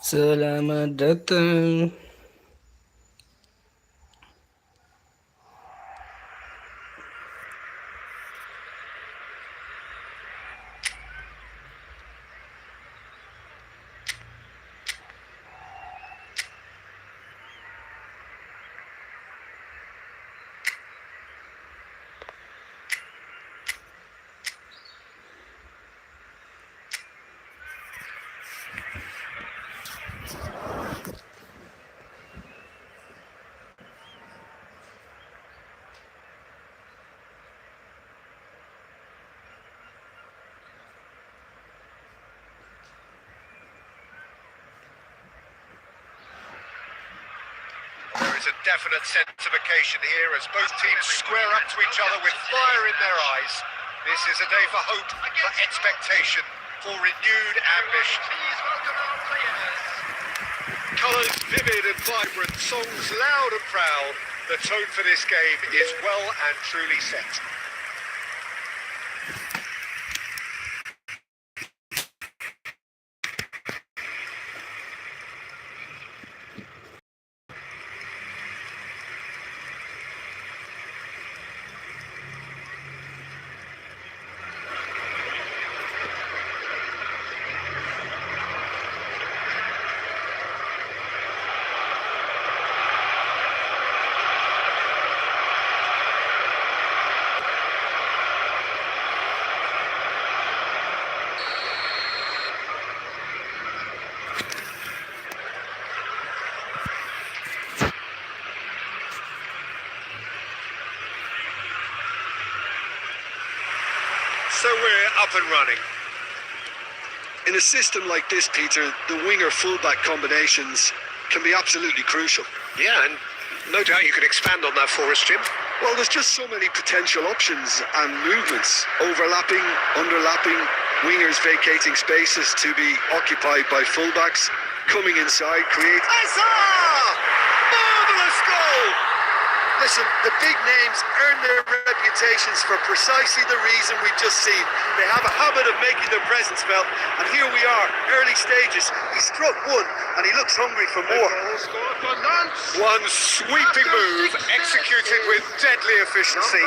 Selamat datang. There is a definite sense of occasion here as both teams square up to each other with fire in their eyes. This is a day for hope, for expectation, for renewed ambition. Colours vivid and vibrant, songs loud and proud. The tone for this game is well and truly set. So we're up and running. In a system like this, Peter, the winger-fullback combinations can be absolutely crucial. Yeah, and no doubt you can expand on that for us, Jim. Well, there's just so many potential options and movements. Overlapping, underlapping, wingers vacating spaces to be occupied by fullbacks, coming inside, create... Huzzah! Marvellous goal! Listen, the big names earn their reputations for precisely the reason we've just seen. They have a habit of making their presence felt, and here we are, early stages. He struck one, and he looks hungry for more. One sweeping move, executed with deadly efficiency.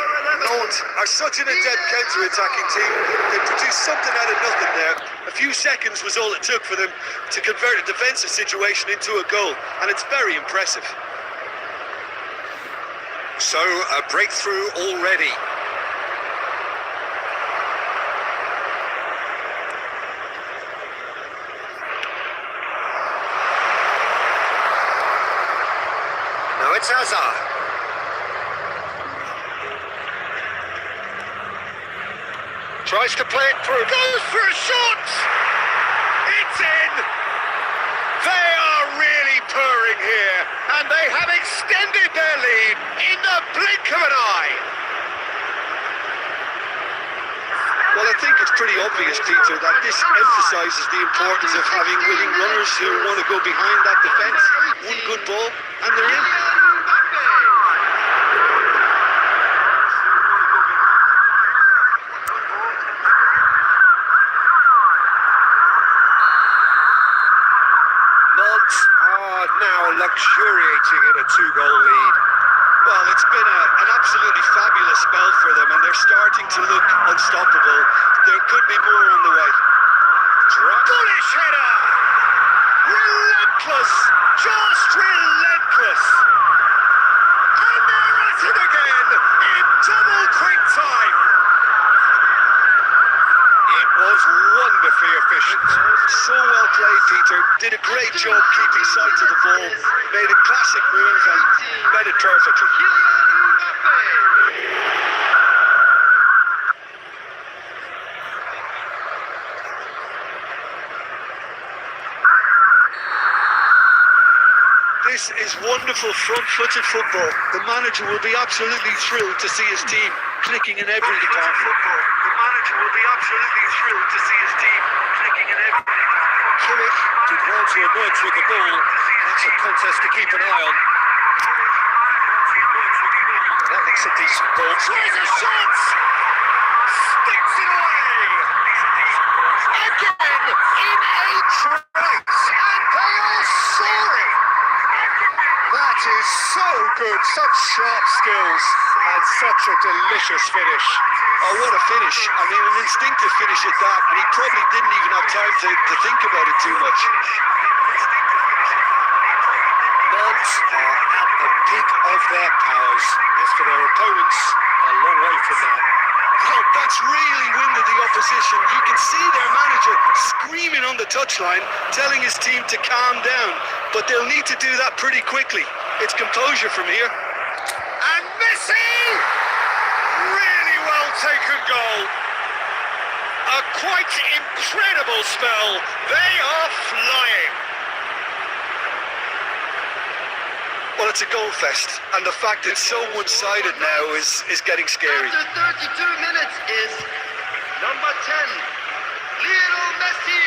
Nantes are such an adept counter-attacking team. They produced something out of nothing there. A few seconds was all it took for them to convert a defensive situation into a goal, and it's very impressive. So, a breakthrough already. Now it's Hazard. Tries to play it through, goes for a shot! It's in! They are really purring here, and they have extended their lead in the blink of an eye. Well, I think it's pretty obvious, Peter, that this emphasises the importance of having willing runners who want to go behind that defence. One good ball, and they're in. Now luxuriating in a two-goal lead. Well, it's been an absolutely fabulous spell for them, and they're starting to look unstoppable. There could be more on the way. Bullish header! Relentless! Just relentless! And they're at it again in double quick time! It was wonderfully efficient. So well played, Peter. Did a great job keeping sight of the ball. Made a classic move and made it perfectly. This is wonderful front-footed football. The manager will be absolutely thrilled to see his team clicking in every department. The manager will be absolutely thrilled to see his team clicking in every department. Kimmich did well to emerge with the ball. That's a contest to keep an eye on. That looks a decent ball. Tries a shot! Sticks it away! Again in a trace, and they are good, such sharp skills, and such a delicious finish. Oh, what a finish. I mean, an instinctive finish at that, and he probably didn't even have time to think about it too much. Nantes are at the peak of their powers. As for their opponents, a long way from that. Oh, that's really winded the opposition. You can see their manager screaming on the touchline, telling his team to calm down. But they'll need to do that pretty quickly. It's composure from here. And Messi! Really well taken goal. A quite incredible spell. They are flying. Well, it's a goal fest, and the fact it's so one-sided now is getting scary. After 32 minutes is number 10, Lionel Messi.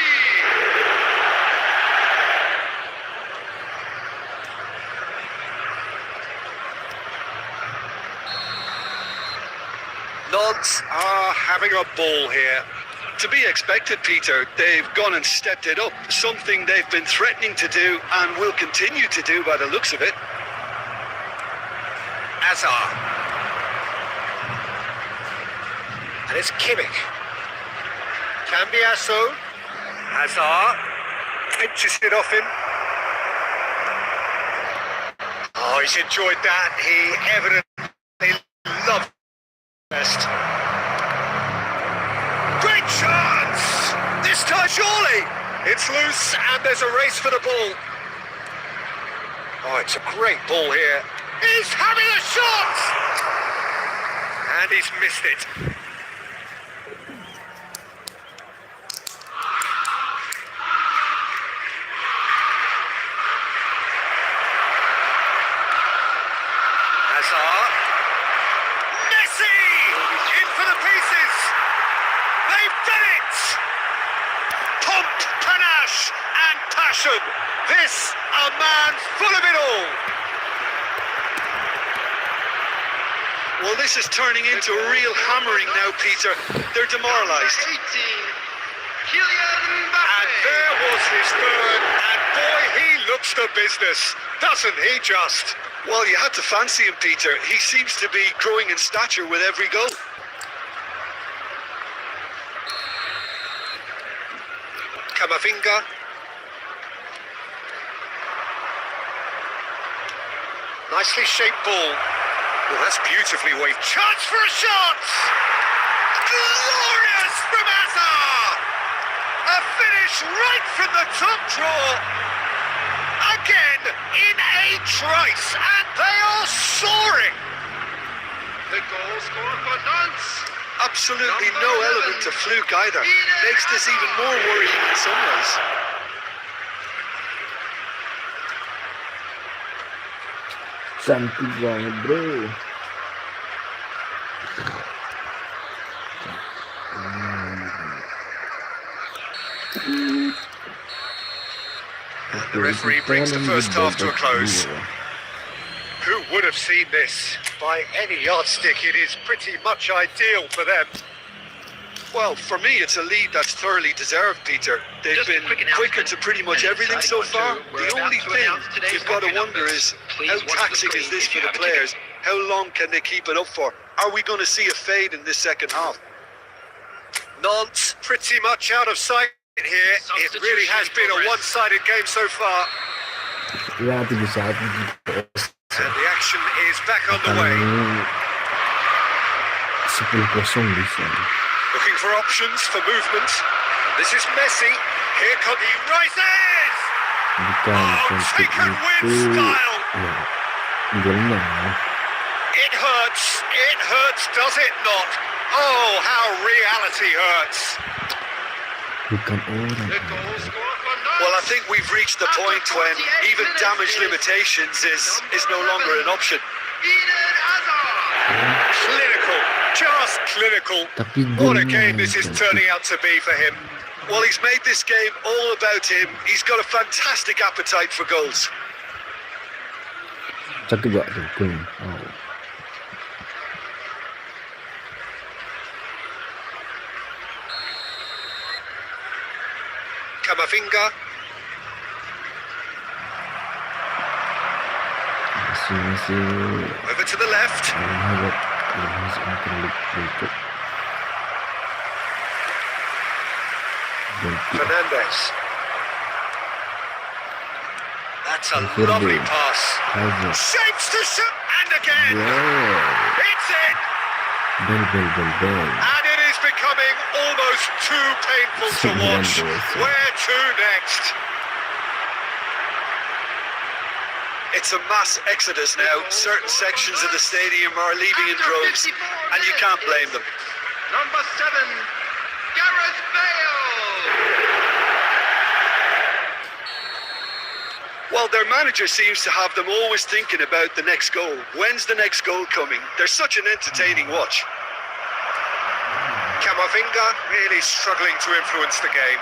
Nantes are having a ball here. To be expected, Peter. They've gone and stepped it up, something they've been threatening to do and will continue to do by the looks of it. Hazard. And it's Kimmich. Cambiasso. Hazard. Pinches it off him. Oh, he's enjoyed that. He evidently loved the best. Great chance! This time, surely! It's loose and there's a race for the ball. Oh, it's a great ball here. He's having a shot! And he's missed it. Hazard. Messi! In for the pieces! They've done it! Pomp, panache and passion. This, a man full of it all. Well, this is turning into a real hammering now, Peter. They're demoralised. Number 18, Kylian Mbappe. And there was his third, and boy, he looks the business, doesn't he just? Well, you had to fancy him, Peter. He seems to be growing in stature with every goal. Camavinga. Nicely shaped ball. Well, that's beautifully waved. Chance for a shot! Glorious from Hazard! A finish right from the top draw. Again, in a trice, and they are soaring. The goal scorer for Nantes. Absolutely no element of fluke either. Makes this even more worrying in some ways. Cantik banget bro. The referee brings the first half to a close. Who would have seen this? By any yardstick, it is pretty much ideal for them. Well, for me, it's a lead that's thoroughly deserved, Peter. They've Just a been quick quicker announcement. to pretty much An everything exciting so one far. too. We're The about only to thing announce today's you've got to lottery wonder numbers. is Please how watch the taxing is screen this if for you the have a ticket. players? How long can they keep it up for? Are we going to see a fade in this second half? Nantes pretty much out of sight here. It really has been a one-sided game so far. Ya 3-1 gitu. And the action is back underway. 10-0 bisa. Looking for options for movement. This is Messi. Here comes he rises. Bukan Oh, cantik taken with itu. style. Ya, golnya. It hurts, does it not? Oh, how reality hurts. Bukan orang. The goal scorer for Nantes. Well, I think we've reached the point when even damage limitations is no longer an option. Eden Hazard. Clinical, just clinical. Tapi What a golnya game this is cantik. turning out to be for him. Well, he's made this game all about him. He's got a fantastic appetite for goals. Cakep gak tuh golnya? Oh. Camavinga. masih Over to the left. belum akan berikut. Fernandez. That's a Valverde. lovely pass. Kaiser. Shapes to shoot. And again. Wow. It's in. Bel. And it is becoming almost too painful to watch. Where to next? It's a mass exodus now. Certain sections of the stadium are leaving in droves, and you can't blame them. Number 7, Gareth Bale. Well, their manager seems to have them always thinking about the next goal. When's the next goal coming? They're such an entertaining watch. Camavinga really struggling to influence the game.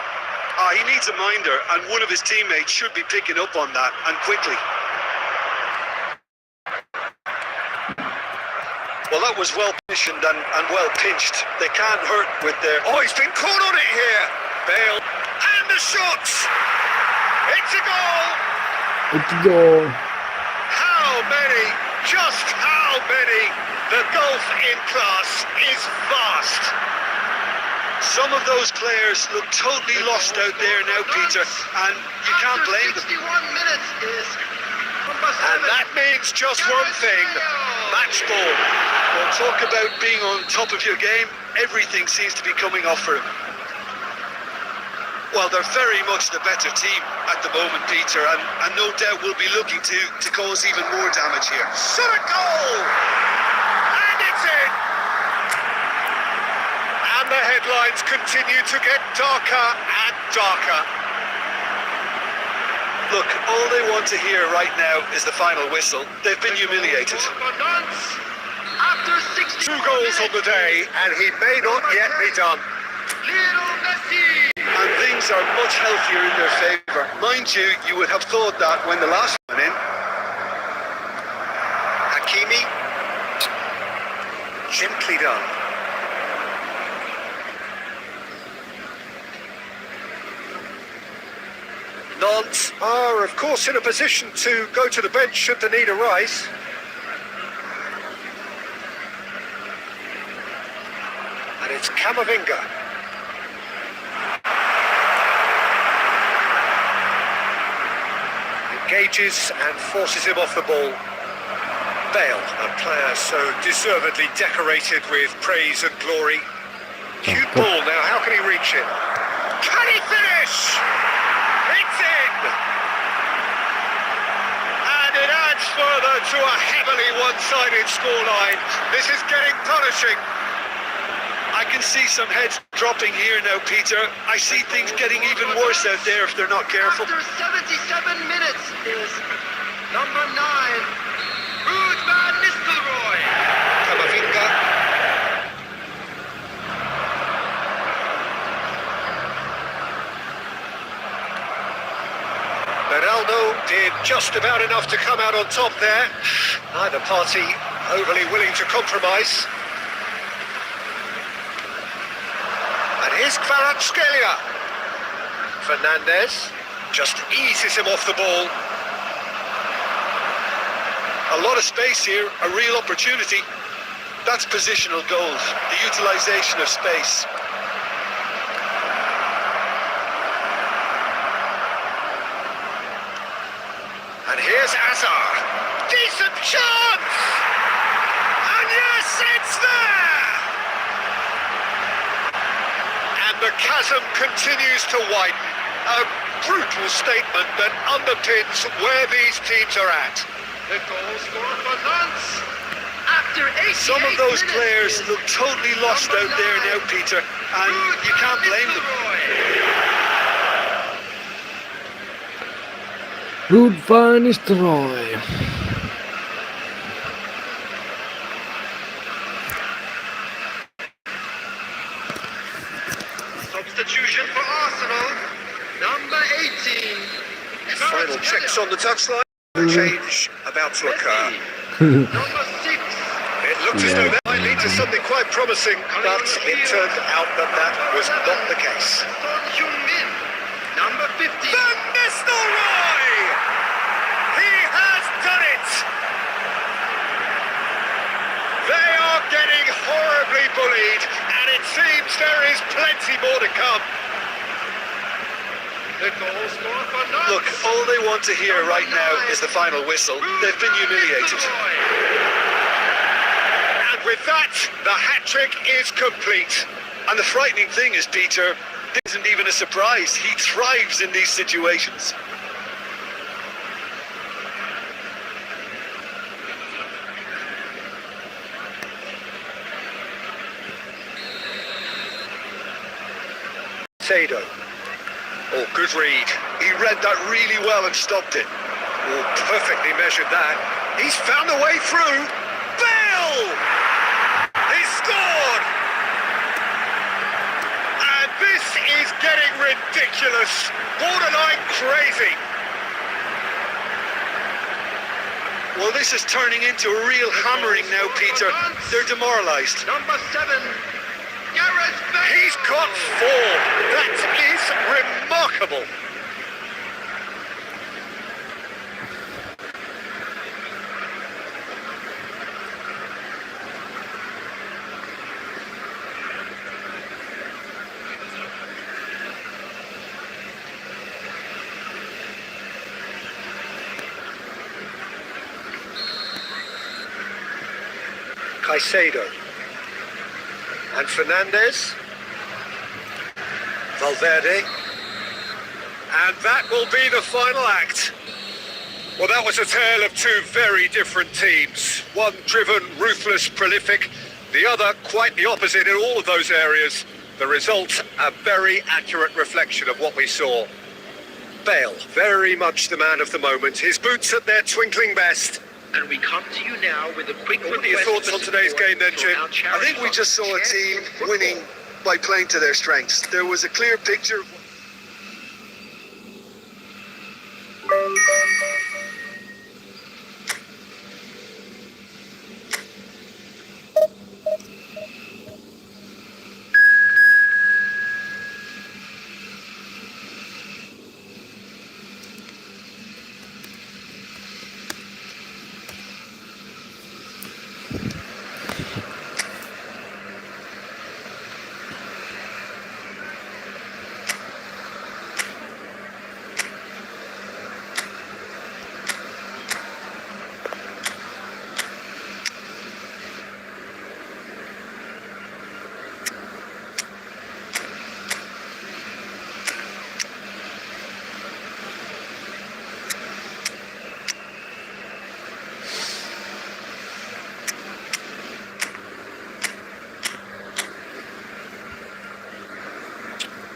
He needs a minder, and one of his teammates should be picking up on that, and quickly. Well, that was well positioned and well pinched. They can't hurt with their... Oh, he's been caught on it here. Bale. And the shot. It's a goal. Itu gol. How many? Just how many? The gulf in class is vast. Some of those players look totally lost out there now, Peter, and you can't blame them. 61 minutes is number 7. And that means just one thing. Match ball. Well, talk about being on top of your game. Everything seems to be coming off for him. Well, they're very much the better team at the moment, Peter, and no doubt will be looking to cause even more damage here. Shot a goal! And it's in! And the headlines continue to get darker and darker. Look, all they want to hear right now is the final whistle. They've been humiliated. After 60 2 goals on the day, and he may not yet be done. Lionel Messi. And things are much healthier in their favour. Mind you, you would have thought that when the last one in. Hakimi. Gently done. Nantes are, of course, in a position to go to the bench should the need arise. And it's Camavinga. Engages and forces him off the ball. Bale, a player so deservedly decorated with praise and glory. Cute ball now, how can he reach it? Can he finish? It's in! And it adds further to a heavily one-sided scoreline. This is getting punishing. I can see some heads dropping here now, Peter. I see things getting even worse out there if they're not careful. After 77 minutes is number 9, Ruud van Nistelrooy. Camavinga. Ronaldo did just about enough to come out on top there. Neither party overly willing to compromise. And here's Kvaratskhelia. Fernandez just eases him off the ball. A lot of space here, a real opportunity. That's positional goals, the utilisation of space. And here's Hazard. Decent chance! And yes, it's there! And the chasm continues to widen. A brutal statement that underpins where these teams are at. The goal scorer for Nantes. After 88 Some of those minutes players is look totally lost number out there 9, now, Peter, and Ruud you can't van blame them. Nistelrooy. Ruud van Nistelrooy. Substitution for Arsenal. Number 18. Final checks on the touchline. Change about to occur. Number 6. It looked as though that might lead to something quite promising, but it turned out that that was not the case. Son Heung-min. Number 50. Van Nistelrooy! He has done it! They are getting horribly bullied, and it seems there is plenty more to come. The goal scorer for Nantes. Look, all they want to hear right now is the final whistle. They've been humiliated. And with that, the hat-trick is complete. And the frightening thing is, Peter, this isn't even a surprise. He thrives in these situations. Sado. Oh, good read. He read that really well and stopped it. Oh, perfectly measured that. He's found a way through. Bale! He scored! And this is getting ridiculous. Borderline crazy. Well, this is turning into a real hammering now, Peter. They're demoralised. Number 7, Gareth Bale. He's got 4. That is remarkable. Caicedo and Fernandez, Valverde, and that will be the final act. Well, that was a tale of two very different teams. One driven, ruthless, prolific, the other quite the opposite in all of those areas. The result, a very accurate reflection of what we saw. Bale, very much the man of the moment, his boots at their twinkling best. And we come to you now with a quick What are your thoughts on today's game then, Jim? I think we just saw a team winning by playing to their strengths. There was a clear picture.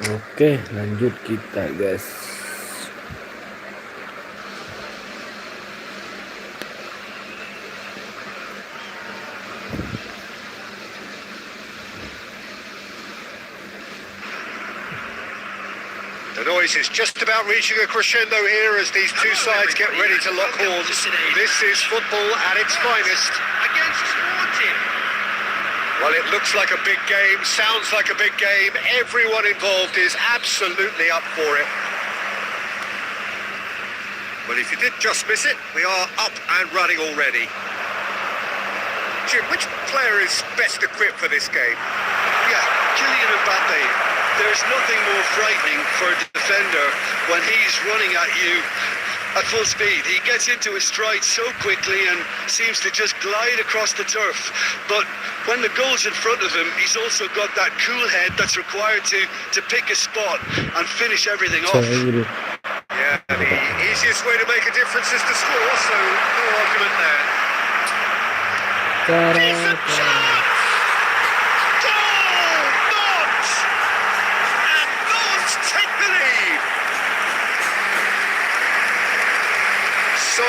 Oke, lanjut kita, guys. The noise is just about reaching a crescendo here as these two sides get ready to lock horns. This is football at its finest. Against Sporting. Well, it looks like a big game, sounds like a big game. Everyone involved is absolutely up for it. Well, if you did just miss it, we are up and running already. Jim, which player is best equipped for this game? Yeah, Kylian Mbappe. There's nothing more frightening for a defender when he's running at you at full speed. He gets into his stride so quickly and seems to just glide across the turf. But when the goal's in front of him, he's also got that cool head that's required to pick a spot and finish everything off. Yeah, the easiest way to make a difference is to score, so no argument there. Decent chance! Goal! Nantes! And Nantes take the lead! So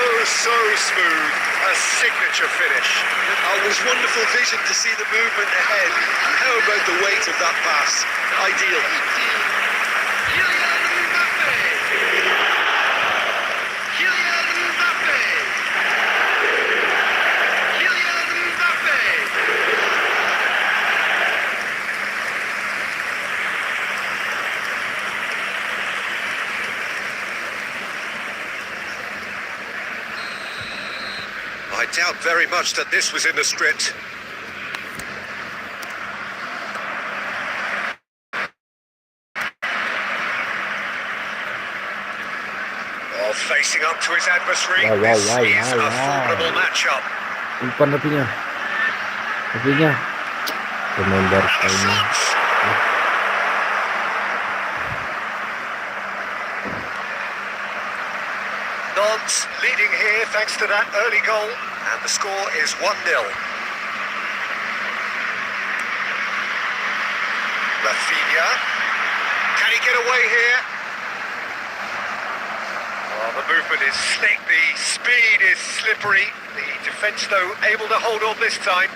smooth, a signature finish. It was wonderful vision to see the movement ahead. And how about the weight of that pass? Ideal. Kylian Mbappe. Kylian Mbappe. Kylian Mbappe. I doubt very much that this was in the script. Well, facing up to his adversary, Wow, wow, this wow, is wow, a formidable wow. matchup. Umpan tapinya. Pemain Barca And the ini. shots! Nantes leading here thanks to that early goal, and the score is 1-0. Rafinha, can he get away here? Oh, the movement is slick, the speed is slippery. The defence, though, able to hold on this time.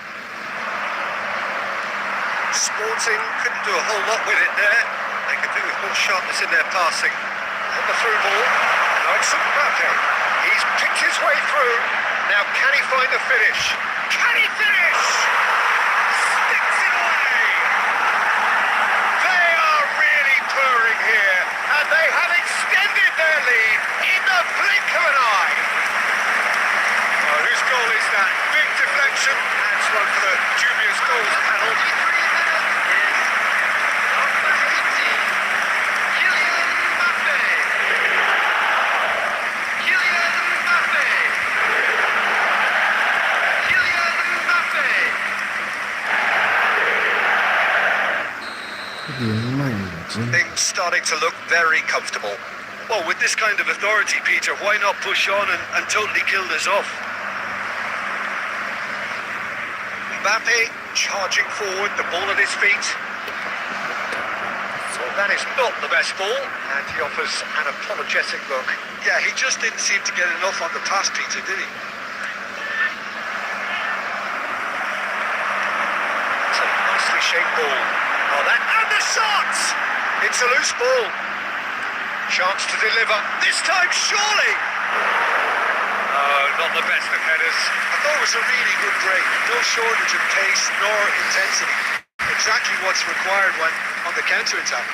Sporting couldn't do a whole lot with it there. They could do with more sharpness in their passing. And the through ball. Now it's Mbappe. He's picked his way through. Now can he find the finish? Can he finish? Sticks it away. They are really purring here, and they have extended their lead in the blink of an eye. Oh, whose goal is that? Big deflection. That's one for the dubious goals panel. Things starting to look very comfortable. Well, with this kind of authority, Peter, why not push on and totally kill this off? Mbappe charging forward, the ball at his feet. So that is not the best ball, and he offers an apologetic look. Yeah, he just didn't seem to get enough on the pass, Peter, did he? It's a nicely shaped ball. Oh, that and the shot! It's a loose ball. Chance to deliver. This time, surely. Oh, not the best of headers. I thought it was a really good break. No shortage of pace nor intensity. Exactly what's required when on the counter-attack.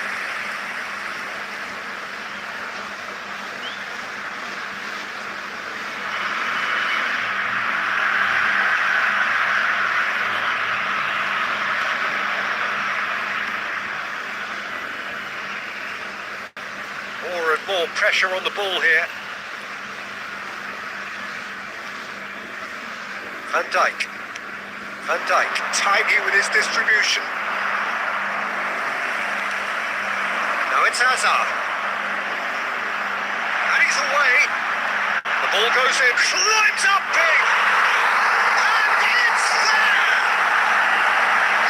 More and more pressure on the ball here. Van Dijk. Van Dijk, tidy with his distribution. Now it's Hazard. And he's away. The ball goes in, climbs up big. And it's there!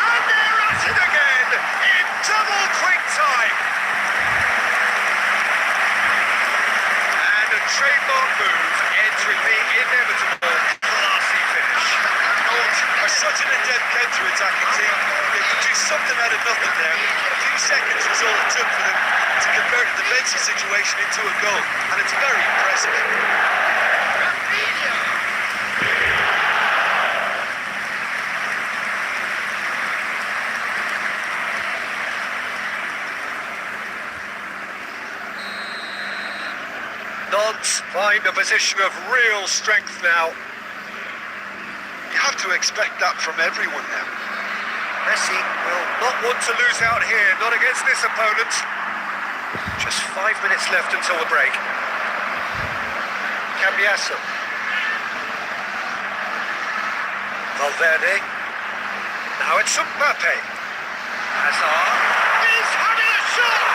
And they're at it again in double quick time. And a trademark move entering the inevitable classy finish. Are such an adept counter-attacking team. They produced something out of nothing there. A few seconds was all it took for them to convert a defensive situation into a goal, and it's very impressive. Nantes find a position of real strength now. You have to expect that from everyone now. Messi will not want to lose out here, not against this opponent. Just 5 minutes left until the break. Cambiasso. Valverde. Now it's Mbappe. Hazard. He's having a shot!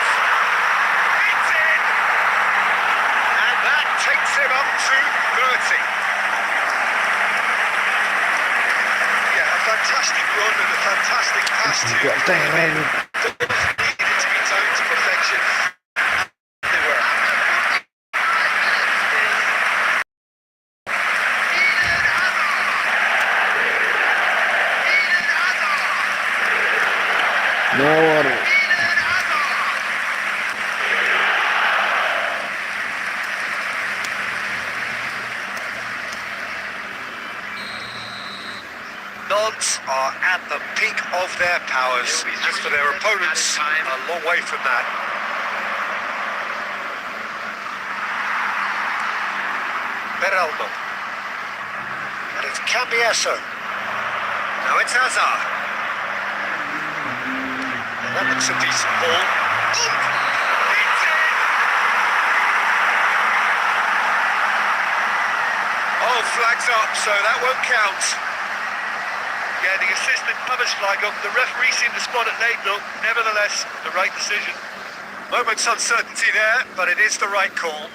It's in! And that takes him up to 30. Fantastic run and a fantastic pass to Juga keren. needed to be timed to perfection. They were. Ngawur. Nantes are at the peak of their powers. As for their opponents, a long way from that. Beraldo. And it's Cambiasso. Now it's Hazard. Well, that looks a decent ball. It's in! flag's up, so that won't count. Yeah, the assistant have his flag up. The referee seemed to spot it late, though. Nevertheless, the right decision. Moment's uncertainty there, but it is the right call.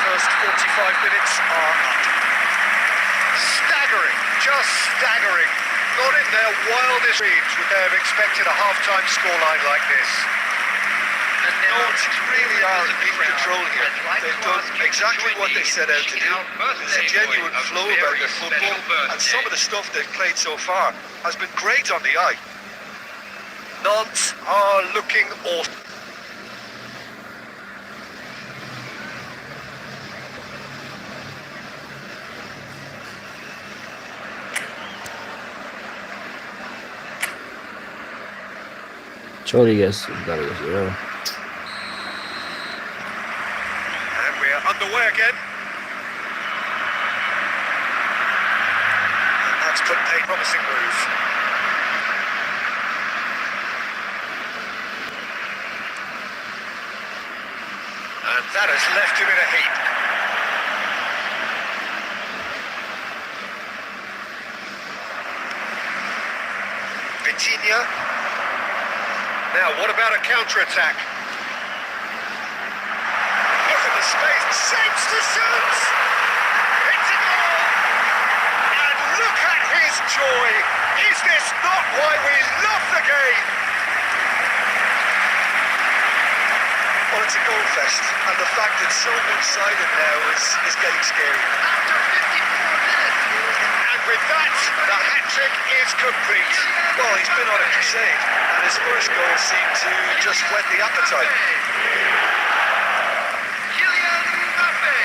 First 45 minutes are up. Staggering, just staggering. Not in their wildest dreams would they have expected a half-time scoreline like this. And now Norwich really are in control here. They've done exactly what they set out to do. There's a genuine flow about their football, and some of the stuff they've played so far has been great on the eye. Nantes are looking awesome. Sorry guys, bentar guys ya. And we are underway again. And that's put a promising move. And that has left him in a heap. Vitinha. Now, what about a counter-attack? Look at the space. Shapes to shoot! It's a goal! And look at his joy! Is this not why we love the game? Well, it's a goal fest, and the fact that it's so one-sided now is getting scary. After 54 minutes. And with that, the hat-trick is complete. Well, he's been on a crusade, and his first goal seemed to just whet the appetite. Kylian Mbappe.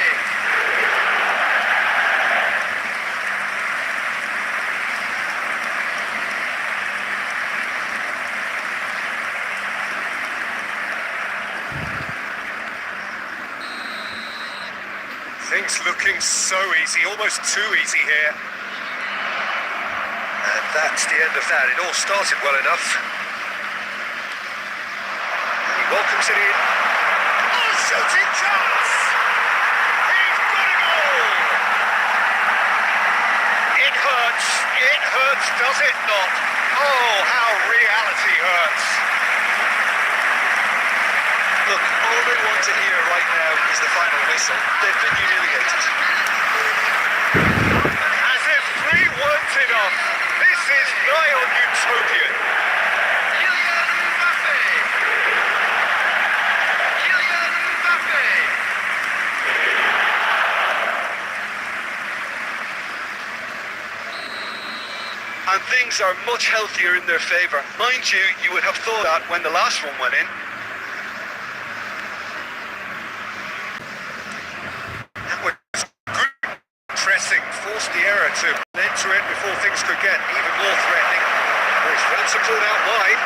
Things looking so easy, almost too easy here. And that's the end of that. It all started well enough. He welcomes it in. Oh, shooting chance! He's got a goal! It hurts, does it not? Oh, how reality hurts. Look, all they want to hear right now is the final whistle. They've been humiliated. As if 3 weren't enough, this is nigh on utopian. Kylian Mbappe. Kylian Mbappe. And things are much healthier in their favour. Mind you, you would have thought that when the last one went in. That was good pressing, forced the error to enter in before things could get even more threatening. There's full support out wide.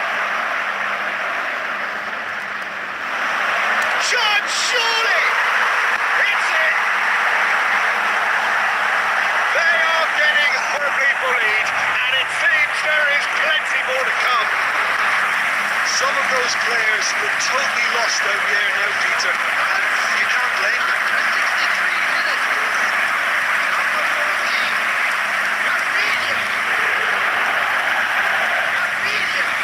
Chance, surely! Hits it! They are getting horribly bullied, and it seems there is plenty more to come. Some of those players look totally lost out there now, Peter, and you can't blame them. 63 minutes. Number 14. Rafinha. Rafinha.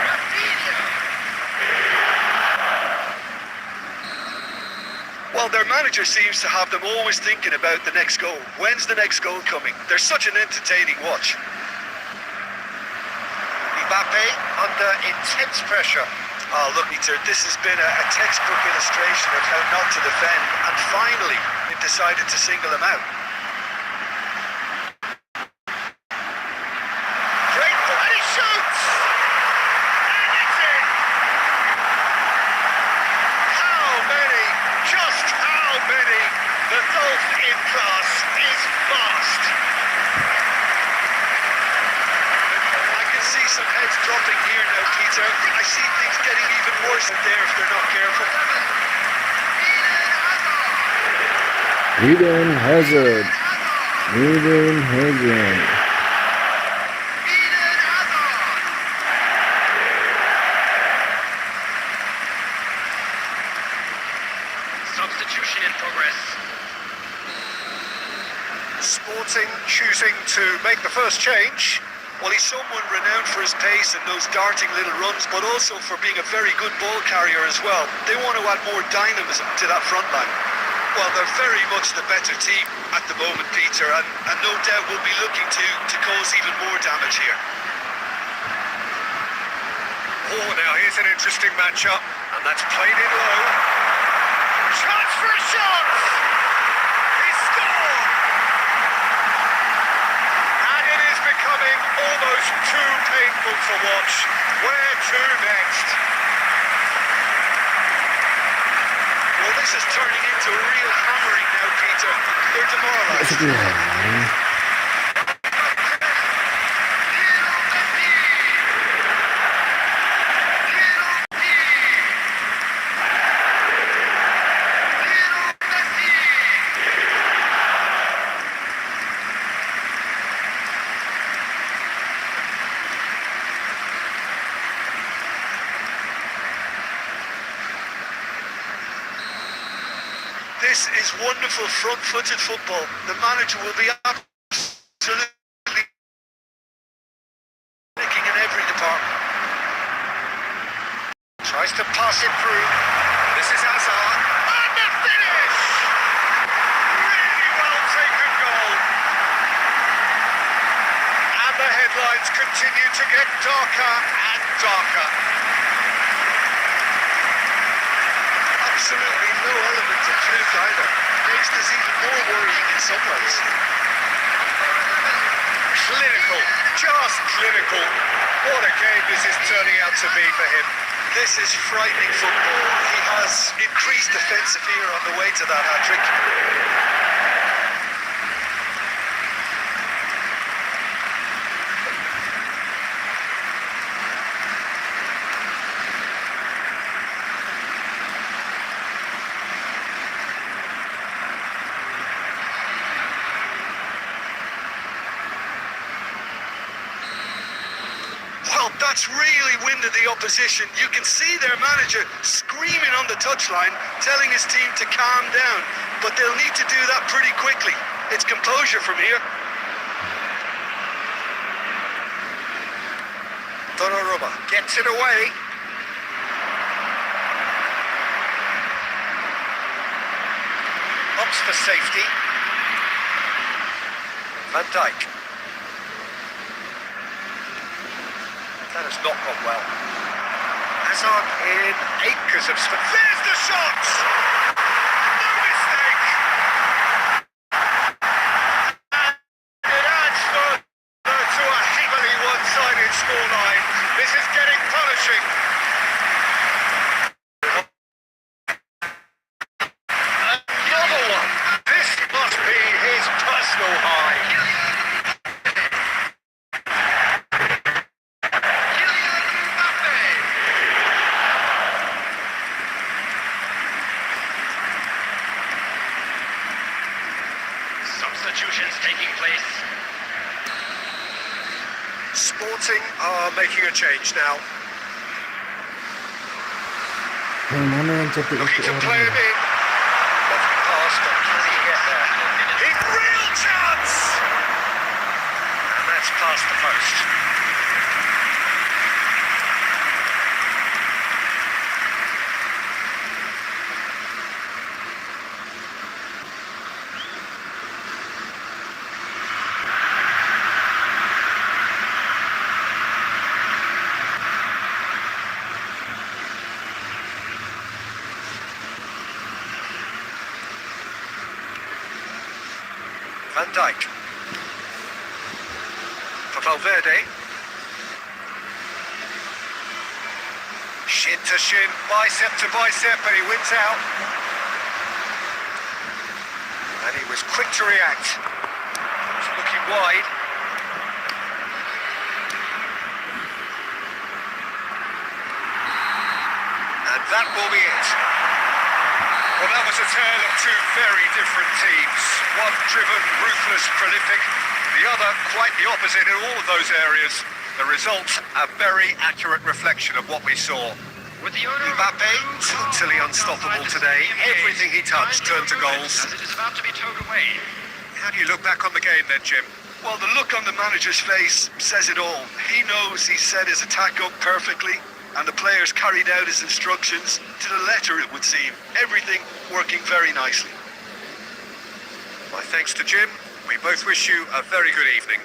Rafinha. Well, their manager seems to have them always thinking about the next goal. When's the next goal coming? They're such an entertaining watch. Mbappe under intense pressure. Oh, look, Peter, this has been a textbook illustration of how not to defend, and finally, they've decided to single him out. Great ball, and he shoots! And it's in! How many? Just how many? The golf in class is vast. some heads dropping here now, Peter. I see things getting even worse out there if they're not careful. Eden Hazard. Eden Hazard. Substitution in progress. Sporting choosing to make the first change. Well, he's someone renowned for his pace and those darting little runs, but also for being a very good ball carrier as well. They want to add more dynamism to that front line. Well, they're very much the better team at the moment, Peter, and no doubt will be looking to cause even more damage here. Oh, now here's an interesting matchup, and that's played in low. Chance for a shot! He scored! And it is becoming almost too painful to watch. Where to next? Well, this is turning into a real hammering now, Peter. They're demoralised. This is wonderful front-footed football. The manager will be absolutely nicking in every department. Tries to pass it through. This is Hazard. And the finish! Really well taken goal. And the headlines continue to get darker and darker. Absolutely no element of fluke either. Makes this even more worrying in some ways. Clinical, just clinical. What a game this is turning out to be for him. This is frightening football. He has increased defensive fear on the way to that hat-trick. Well, that's really winded the opposition. You can see their manager screaming on the touchline, telling his team to calm down. But they'll need to do that pretty quickly. It's composure from here. Donnarumma gets it away. Ups for safety. Van Dijk. That has not gone well. Hazard in acres of space. There's the shot! No mistake! And it adds further to a heavily one-sided scoreline. This is getting punishing. Another one. This must be his personal high. Substitutions taking place. Sporting are making a change now. Looking to play him in. Lovely pass, but can he get there? In real chance! And that's past the post. Van Dijk. For Valverde. Shin to shin, bicep to bicep, and he wins out. And he was quick to react. He's looking wide. that will be it. Well, that was a tale of two very different teams. One driven, ruthless, prolific. The other quite the opposite in all of those areas. The results a very accurate reflection of what we saw. With the owner Mbappe, totally unstoppable today. Everything he touched turned to goals. As it is about to be towed away. How do you look back on the game then, Jim? Well, the look on the manager's face says it all. He knows he set his attack up perfectly, and the players carried out his instructions to the letter, it would seem. Everything working very nicely. My thanks to Jim. We both wish you a very good evening.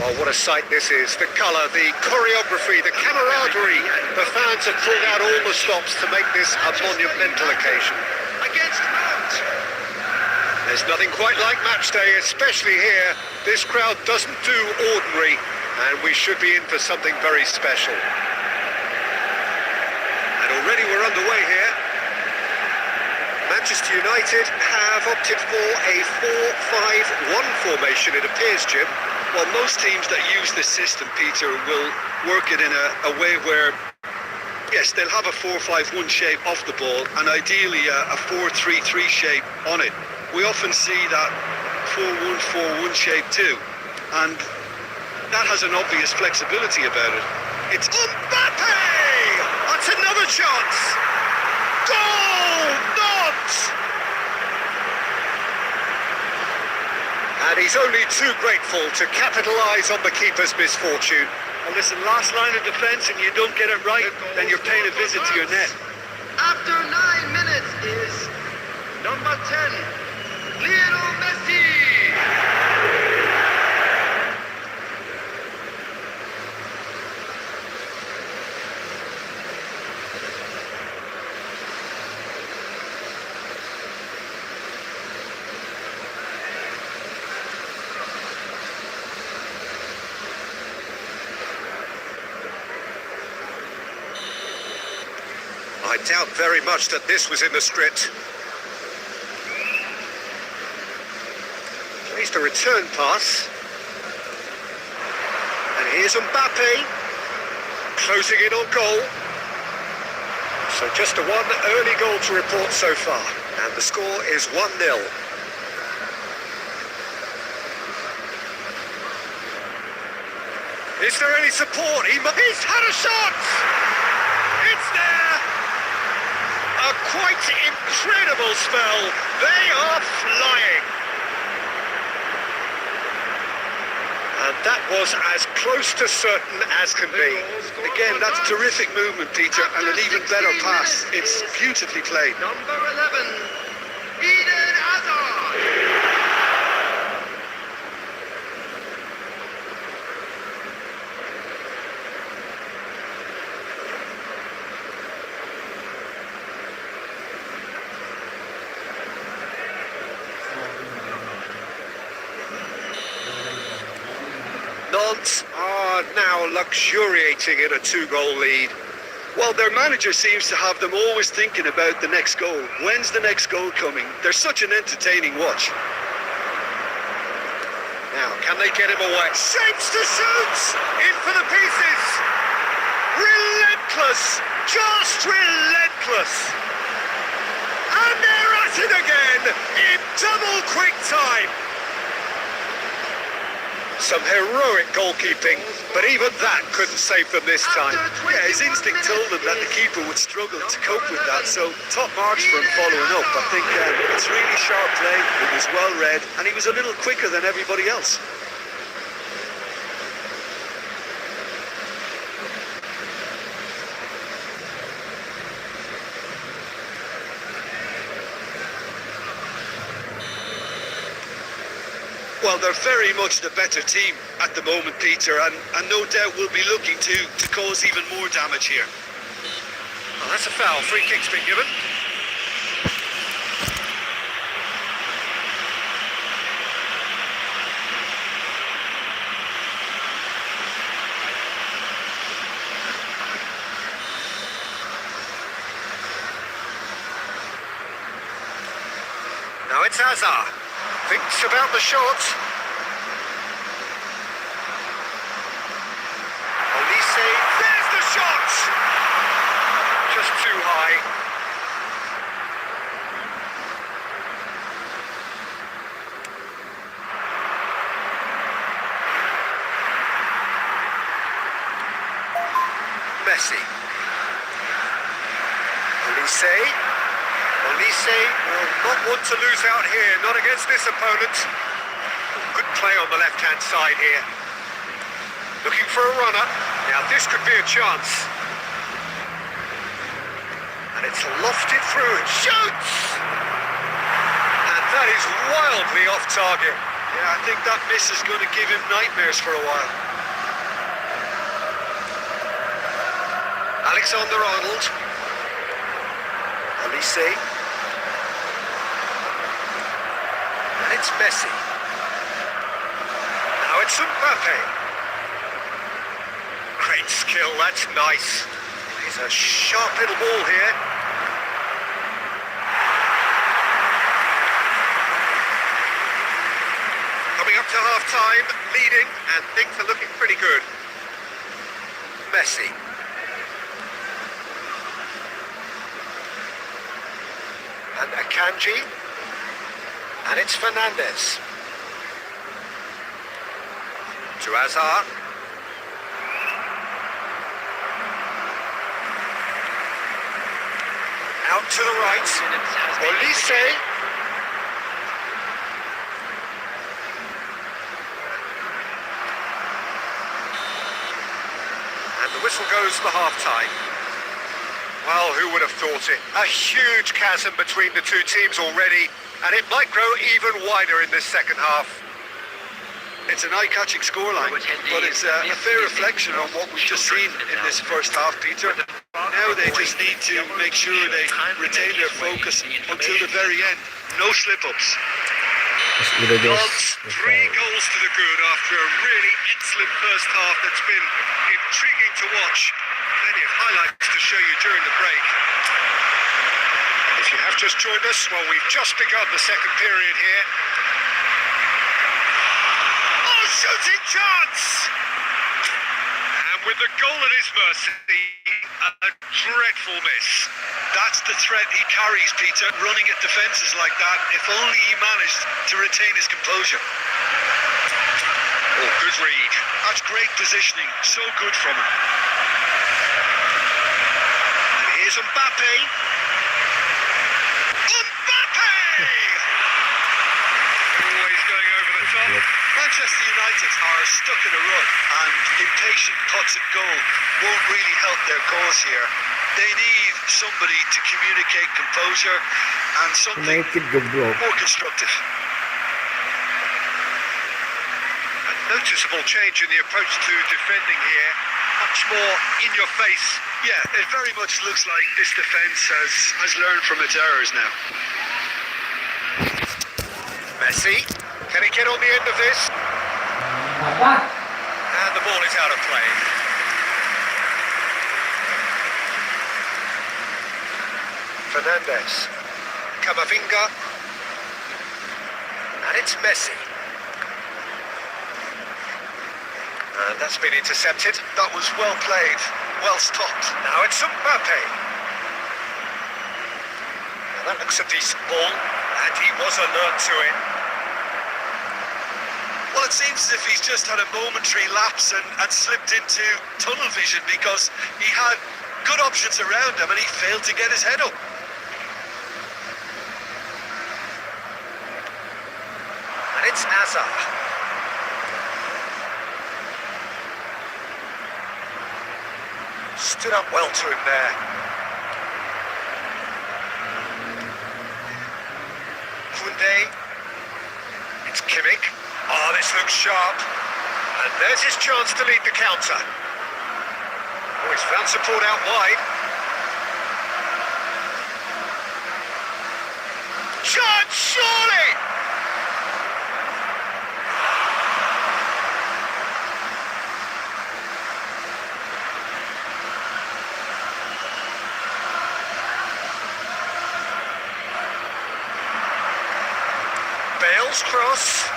Oh, what a sight this is. The colour, the choreography, the camaraderie. The fans have pulled out all the stops to make this a monumental occasion. Against Mount. There's nothing quite like match day, especially here. This crowd doesn't do ordinary, and we should be in for something very special. And already we're underway here. Manchester United have opted for a 4-5-1 formation, it appears, Jim. Well, most teams that use this system, Peter, will work it in a way where, yes, they'll have a 4-5-1 shape off the ball and ideally a 4-3-3 shape on it. We often see that 4-1-4-1 shape too, and that has an obvious flexibility about it. It's Mbappe! That's another chance! Goal! Not! And he's only too grateful to capitalise on the keeper's misfortune. Well, listen, last line of defence and you don't get it right, then you're paying a visit to your net. After 9 minutes is number 10, Lionel Messi. I doubt very much that this was in the script. Plays the return pass. And here's Mbappe, closing in on goal. So just a one early goal to report so far. And the score is 1-0. Is there any support? He's had a shot! It's there! A quite incredible spell. They are flying. And that was as close to certain as can be. Again, that's terrific movement, Peter, and an even better pass. It's beautifully played. Number 11, Eden Hazard. Nantes are now luxuriating in a 2-goal lead. Well, their manager seems to have them always thinking about the next goal. When's the next goal coming? They're such an entertaining watch. Now, can they get him away? Shapes to shoot! In for the pieces! Relentless! Just relentless! And they're at it again in double quick time! Some heroic goalkeeping, but even that couldn't save them this time. Yeah, his instinct told him that the keeper would struggle to cope with that, so top marks for him following up. I think it's really sharp play, it was well read, and he was a little quicker than everybody else. Well, they're very much the better team at the moment, Peter, and no doubt will be looking to cause even more damage here. Well, that's a foul. Free kick's been given. Now it's Hazard. Thinks about the shot. Olise, there's the shot! Just too high. Messi. Olise, well, not one to lose out here, not against this opponent. Good play on the left-hand side here. Looking for a runner. Now this could be a chance. And it's lofted through and shoots! And that is wildly off target. Yeah, I think that miss is going to give him nightmares for a while. Alexander-Arnold. Olise. And it's Messi. Now it's Mbappe. Great skill, that's nice. He's a sharp little ball here. time leading, and things are looking pretty good. Messi. And Akanji. And it's Fernandez. To Hazard. Out to the right. Olise. And the whistle goes for half-time. Well, who would have thought it? A huge chasm between the two teams already, and it might grow even wider in this second half. It's an eye-catching scoreline, but it's a fair reflection on what we've just seen in this first half, Peter. Now they just need to make sure they retain their focus until the very end. No slip-ups. Odds, 3 goals to the good after a really excellent first half that's been intriguing to watch. Plenty of highlights to show you during the break. If you have just joined us, well, we've just begun the second period here. Oh, shooting chance! And with the goal at his mercy, a dreadful miss. That's the threat he carries, Peter, running at defences like that. If only he managed to retain his composure. Oh, good read. That's great positioning. So good from him. And here's Mbappe. Mbappe! Always going over the top. Manchester United are stuck in a rut, and impatient putts at goal won't really help their cause here. They need somebody to communicate composure and something more constructive. A noticeable change in the approach to defending here. Much more in your face. Yeah, it very much looks like this defence has learned from its errors now. Messi, can he get on the end of this? And the ball is out of play. Fernandez. Camavinga. And it's Messi. And that's been intercepted. That was well played, well stopped. Now it's Mbappe. Now that looks a decent ball, and he was alert to it. Well, it seems as if he's just had a momentary lapse and slipped into tunnel vision, because he had good options around him and he failed to get his head up. And it's Hazard. Stood up well to him there. Koundé. It's Kimmich. Oh, this looks sharp. And there's his chance to lead the counter. Oh, he's found support out wide. Chance, surely! Bale's cross.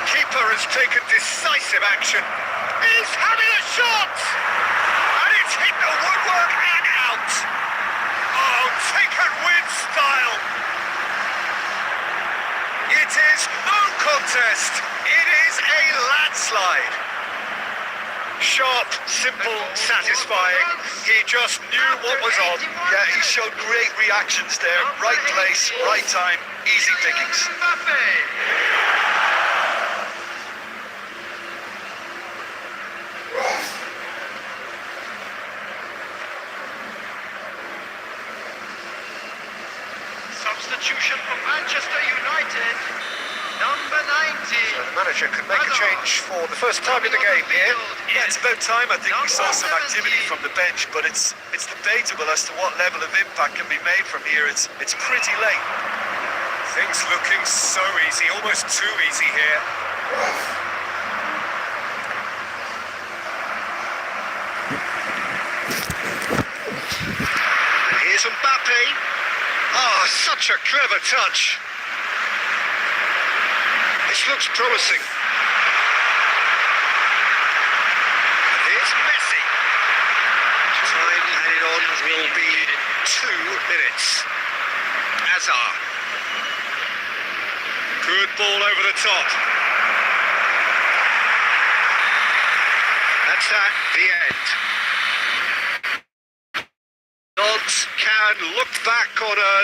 Keeper has taken decisive action. He's having a shot! And it's hit the woodwork and out! Oh, taken with style! It is no contest. It is a landslide. Sharp, simple, satisfying. He just knew what was on. Yeah, he showed great reactions there. Right place, right time, easy pickings. Substitution for Manchester United, number 90. So the manager could make a change for the first time in the game here. Yeah, it's about time. I think we saw some activity from the bench, but it's debatable as to what level of impact can be made from here. It's pretty late. Things looking so easy, almost too easy here. And here's Mbappe. Ah, such a clever touch. This looks promising. will be 2 minutes. Azar. Good ball over the top. That's at the end. Dodds can look back on a